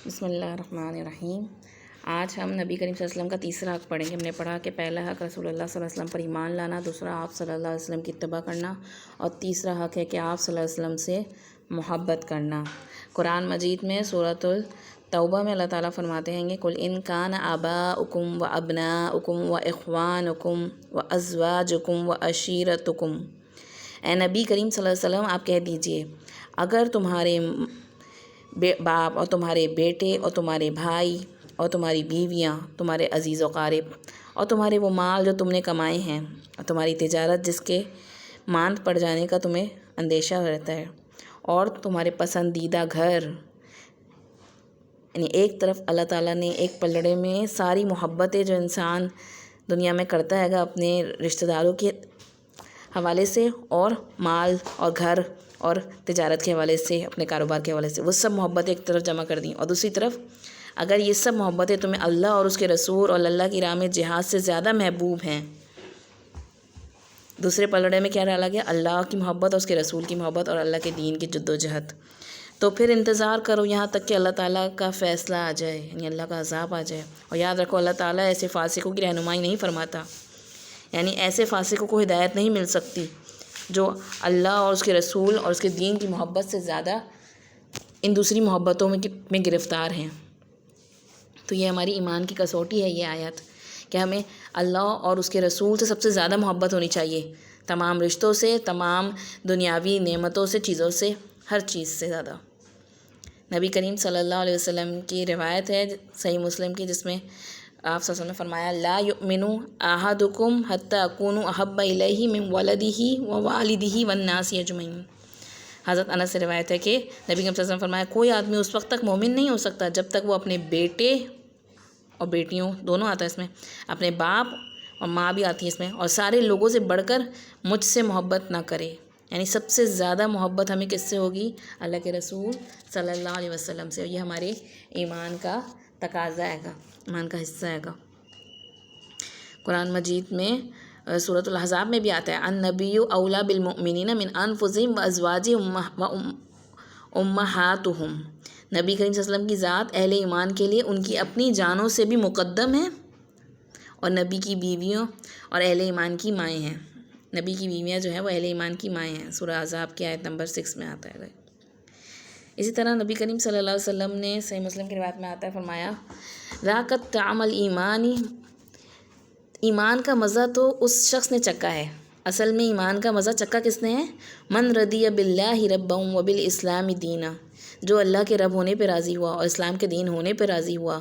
بسم اللہ الرحمن الرحیم۔ آج ہم نبی کریم صلی اللہ علیہ وسلم کا تیسرا حق پڑھیں گے۔ ہم نے پڑھا کہ پہلا حق رسول اللہ صلی اللہ علیہ وسلم پر ایمان لانا، دوسرا آپ صلی اللہ علیہ وسلم کی اتباع کرنا، اور تیسرا حق ہے کہ آپ صلی اللہ علیہ وسلم سے محبت کرنا۔ قرآن مجید میں سورۃ التوبہ میں اللہ تعالیٰ فرماتے ہیں کہ قُلْ إِنْ كَانَ آبَاؤُكُمْ وَأَبْنَاؤُكُمْ وَإِخْوَانُكُمْ وَأَزْوَاجُكُمْ وَعَشِيرَتُكُمْ، اے نبی کریم صلی اللہ علیہ وسلم آپ کہہ دیجئے اگر تمہارے باپ اور تمہارے بیٹے اور تمہارے بھائی اور تمہاری بیویاں، تمہارے عزیز و قارب اور تمہارے وہ مال جو تم نے کمائے ہیں، اور تمہاری تجارت جس کے ماند پڑ جانے کا تمہیں اندیشہ رہتا ہے، اور تمہارے پسندیدہ گھر، یعنی ایک طرف اللہ تعالیٰ نے ایک پلڑے میں ساری محبتیں جو انسان دنیا میں کرتا ہے گا اپنے رشتہ داروں کے حوالے سے، اور مال اور گھر اور تجارت کے حوالے سے، اپنے کاروبار کے حوالے سے، وہ سب محبتیں ایک طرف جمع کر دیں، اور دوسری طرف اگر یہ سب محبتیں تمہیں اللہ اور اس کے رسول اور اللہ کی راہ میں جہاد سے زیادہ محبوب ہیں، دوسرے پلڑے میں کیا ڈالا گیا؟ اللہ کی محبت اور اس کے رسول کی محبت اور اللہ کے دین کی جد و جہد، تو پھر انتظار کرو یہاں تک کہ اللہ تعالیٰ کا فیصلہ آ جائے، یعنی اللہ کا عذاب آ جائے۔ اور یاد رکھو اللہ تعالیٰ ایسے فاسقوں کی رہنمائی نہیں فرماتا، یعنی ایسے فاسقوں کو ہدایت نہیں مل سکتی جو اللہ اور اس کے رسول اور اس کے دین کی محبت سے زیادہ ان دوسری محبتوں میں گرفتار ہیں۔ تو یہ ہماری ایمان کی کسوٹی ہے یہ آیت، کہ ہمیں اللہ اور اس کے رسول سے سب سے زیادہ محبت ہونی چاہیے، تمام رشتوں سے، تمام دنیاوی نعمتوں سے، چیزوں سے، ہر چیز سے زیادہ۔ نبی کریم صلی اللہ علیہ وسلم کی روایت ہے صحیح مسلم کی، جس میں آپ صلی اللہ علیہ وسلم نے فرمایا لا یؤمن احدکم حتی اکون احب الیہ من ولدہ ووالدہ والناس اجمعین۔ حضرت انس سے روایت ہے کہ نبی کریم صلی اللہ علیہ وسلم فرمایا کوئی آدمی اس وقت تک مومن نہیں ہو سکتا جب تک وہ اپنے بیٹے اور بیٹیوں دونوں آتا ہے اس میں، اپنے باپ اور ماں بھی آتی ہے اس میں، اور سارے لوگوں سے بڑھ کر مجھ سے محبت نہ کرے۔ یعنی سب سے زیادہ محبت ہمیں کس سے ہوگی؟ اللہ کے رسول صلی اللہ علیہ وسلم سے، اور یہ ہمارے ایمان کا تقاضا ہے گا، ایمان کا حصہ ہے گا۔ قرآن مجید میں سورۃ الاحزاب میں بھی آتا ہے النبی اولیٰ بالمؤمنین من انفسہم وازواجہم امہاتہم، نبی کریم صلی اللہ علیہ وسلم کی ذات اہل ایمان کے لیے ان کی اپنی جانوں سے بھی مقدم ہے، اور نبی کی بیویوں اور اہل ایمان کی مائیں ہیں۔ نبی کی بیویاں جو ہیں وہ اہل ایمان کی مائیں ہیں، سورہ احزاب کی آیت نمبر 6 میں آتا ہے۔ اسی طرح نبی کریم صلی اللہ علیہ وسلم نے صحیح مسلم کی روایت میں آتا ہے فرمایا ذاقت طعم الایمان، ایمان کا مزہ تو اس شخص نے چکھا ہے، اصل میں ایمان کا مزہ چکھا کس نے ہے؟ من رضی باللہ ربا وبالاسلام دینا، جو اللہ کے رب ہونے پہ راضی ہوا اور اسلام کے دین ہونے پہ راضی ہوا،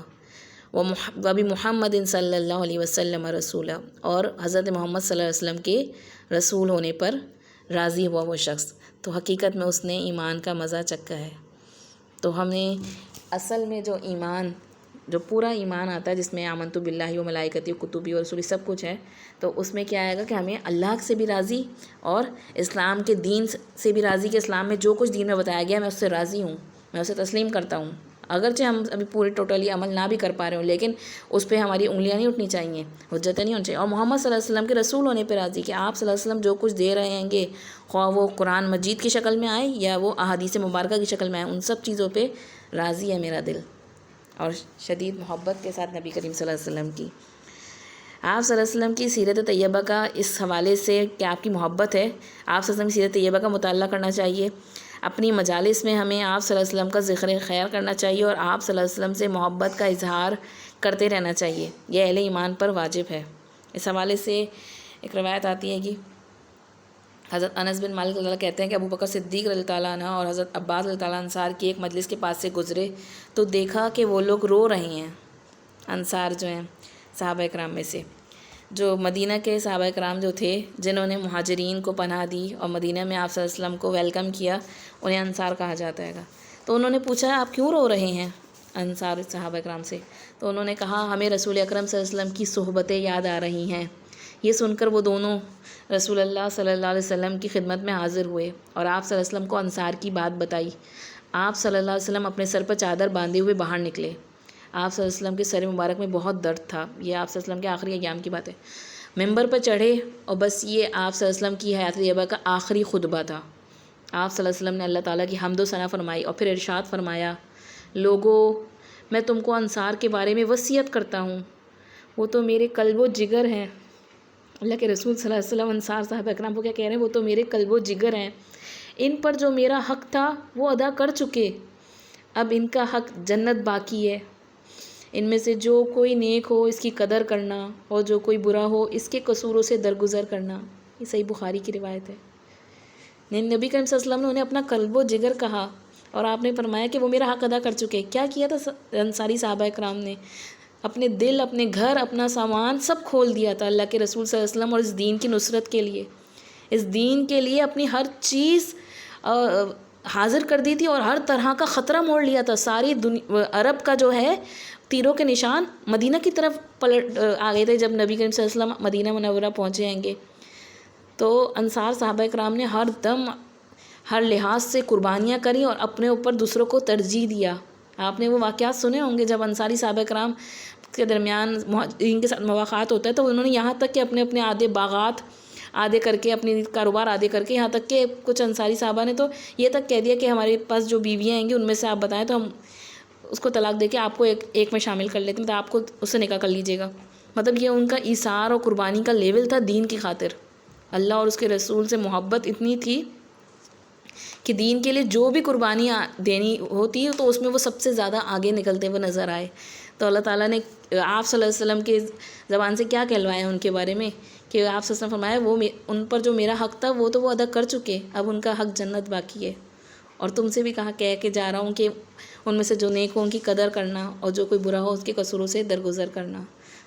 وبی محمد صلی اللہ علیہ وسلم رسولہ، اور حضرت محمد صلی اللہ علیہ وسلم کے رسول ہونے پر راضی ہوا وہ شخص، تو حقیقت میں اس نے ایمان کا مزہ چکھا ہے۔ تو ہمیں اصل میں جو ایمان، جو پورا ایمان آتا ہے جس میں آمنت باللہ و ملائکتی و کتبی و رسولی سب کچھ ہے، تو اس میں کیا آئے گا کہ ہمیں اللہ سے بھی راضی اور اسلام کے دین سے بھی راضی، کہ اسلام میں جو کچھ دین میں بتایا گیا میں اس سے راضی ہوں، میں اسے تسلیم کرتا ہوں، اگرچہ ہم ابھی پوری ٹوٹلی عمل نہ بھی کر پا رہے ہوں، لیکن اس پہ ہماری انگلیاں نہیں اٹھنی چاہیے، حجتیں نہیں ہونی چاہیے، اور محمد صلی اللہ علیہ وسلم کے رسول ہونے پہ راضی، کہ آپ صلی اللہ علیہ وسلم جو کچھ دے رہے ہیں گے، خواہ وہ قرآن مجید کی شکل میں آئے یا وہ احادیث مبارکہ کی شکل میں آئے، ان سب چیزوں پہ راضی ہے میرا دل، اور شدید محبت کے ساتھ نبی کریم صلی اللہ علیہ وسلم کی۔ آپ صلی اللہ علیہ وسلم کی سیرت طیبہ کا اس حوالے سے کہ آپ کی محبت ہے، آپ صلی اللہ علیہ وسلم کی سیرت طیبہ کا مطالعہ کرنا چاہیے، اپنی مجالس میں ہمیں آپ صلی اللہ علیہ وسلم کا ذکر خیر کرنا چاہیے، اور آپ صلی اللہ علیہ وسلم سے محبت کا اظہار کرتے رہنا چاہیے، یہ اہل ایمان پر واجب ہے۔ اس حوالے سے ایک روایت آتی ہے کہ حضرت انس بن مالک رضی اللہ کہتے ہیں کہ ابو بکر صدیق رضی اللہ عنہ اور حضرت عباس رضی اللہ عنہ انصار کی ایک مجلس کے پاس سے گزرے تو دیکھا کہ وہ لوگ رو رہے ہیں، انصار جو ہیں صحابہ اکرام میں سے، جو مدینہ کے صحابہ اکرام جو تھے جنہوں نے مہاجرین کو پناہ دی اور مدینہ میں آپ صلی اللہ علیہ وسلم کو ویلکم کیا، انہیں انصار کہا جاتا ہے گا۔ تو انہوں نے پوچھا آپ کیوں رو رہے ہیں انصار صحابہ اکرام سے؟ تو انہوں نے کہا ہمیں رسول اکرم صلی اللہ علیہ وسلم کی صحبتیں یاد آ رہی ہیں۔ یہ سن کر وہ دونوں رسول اللہ صلی اللہ علیہ وسلم کی خدمت میں حاضر ہوئے اور آپ صلی اللہ علیہ وسلم کو انصار کی بات بتائی۔ آپ صلی اللہ علیہ وسلم اپنے سر پر چادر باندھے ہوئے باہر نکلے، آپ صلی اللہ علیہ وسلم کے سر مبارک میں بہت درد تھا، یہ آپ صلی اللہ علیہ وسلم کے آخری ایام کی بات ہے۔ ممبر پر چڑھے اور بس یہ آپ صلی اللہ علیہ وسلم کی حیات طیبہ کا آخری خطبہ تھا۔ آپ صلی اللہ علیہ وسلم نے اللہ تعالیٰ کی حمد و ثنا فرمائی اور پھر ارشاد فرمایا لوگو میں تم کو انصار کے بارے میں وصیت کرتا ہوں، وہ تو میرے قلب و جگر ہیں۔ اللہ کے رسول صلی اللہ علیہ وسلم انصار صحابہ اکرام کو کیا کہہ رہے ہیں؟ وہ تو میرے قلب و جگر ہیں، ان پر جو میرا حق تھا وہ ادا کر چکے، اب ان کا حق جنت باقی ہے۔ ان میں سے جو کوئی نیک ہو اس کی قدر کرنا، اور جو کوئی برا ہو اس کے قصوروں سے درگزر کرنا۔ یہ صحیح بخاری کی روایت ہے۔ نبی کریم صلی اللہ علیہ وسلم نے انہیں اپنا قلب و جگر کہا، اور آپ نے فرمایا کہ وہ میرا حق ادا کر چکے۔ کیا کیا تھا انصاری صحابہ اکرام نے؟ اپنے دل، اپنے گھر، اپنا سامان سب کھول دیا تھا اللہ کے رسول صلی اللہ علیہ وسلم اور اس دین کی نصرت کے لیے۔ اس دین کے لیے اپنی ہر چیز حاضر کر دی تھی، اور ہر طرح کا خطرہ موڑ لیا تھا۔ ساری عرب کا جو ہے تیروں کے نشان مدینہ کی طرف پلٹ آ گئے تھے جب نبی کریم صلی اللہ علیہ وسلم مدینہ منورہ پہنچے ہیں گے۔ تو انصار صحابہ اکرام نے ہر دم ہر لحاظ سے قربانیاں کریں اور اپنے اوپر دوسروں کو ترجیح دیا۔ آپ نے وہ واقعات سنے ہوں گے جب انصاری صحابہ اکرام کے درمیان مہاجرین کے ساتھ مواقعات ہوتا ہے، تو انہوں نے یہاں تک کہ اپنے اپنے آدھے باغات آدھے کر کے، اپنی کاروبار آدھے کر کے، یہاں تک کہ کچھ انصاری صحابہ نے تو یہ تک کہہ دیا کہ ہمارے پاس جو بیویاں آئیں گی ان میں سے آپ بتائیں تو ہم اس کو طلاق دے کے آپ کو ایک میں شامل کر لیتے ہیں، مطلب آپ کو اس سے نکاح کر لیجیے گا۔ مطلب یہ ان کا ایثار اور قربانی کا لیول تھا دین کی خاطر۔ اللہ اور اس کے رسول سے محبت اتنی تھی کہ دین کے لیے جو بھی قربانیاں دینی ہوتی ہے تو اس میں وہ سب سے زیادہ آگے نکلتے ہوئے نظر آئے۔ تو اللہ تعالیٰ نے آپ صلی اللہ علیہ وسلم کے زبان سے کیا کہلوایا ان کے بارے میں کہ آپ صلی اللہ علیہ وسلم فرمایا وہ ان پر جو میرا حق تھا وہ تو وہ ادا کر چکے، اب ان کا حق جنت باقی ہے۔ اور تم سے بھی کہا کہہ کے جا رہا ہوں کہ ان میں سے جو نیک ہو ان کی قدر کرنا، اور جو کوئی برا ہو اس کے قصوروں سے درگزر کرنا۔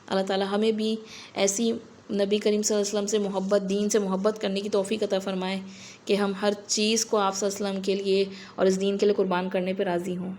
اللہ تعالیٰ ہمیں بھی ایسی نبی کریم صلی اللہ علیہ وسلم سے محبت، دین سے محبت کرنے کی توفیق عطا فرمائے کہ ہم ہر چیز کو آپ صلی اللہ علیہ وسلم کے لیے اور اس دین کے لیے قربان کرنے پہ راضی ہوں۔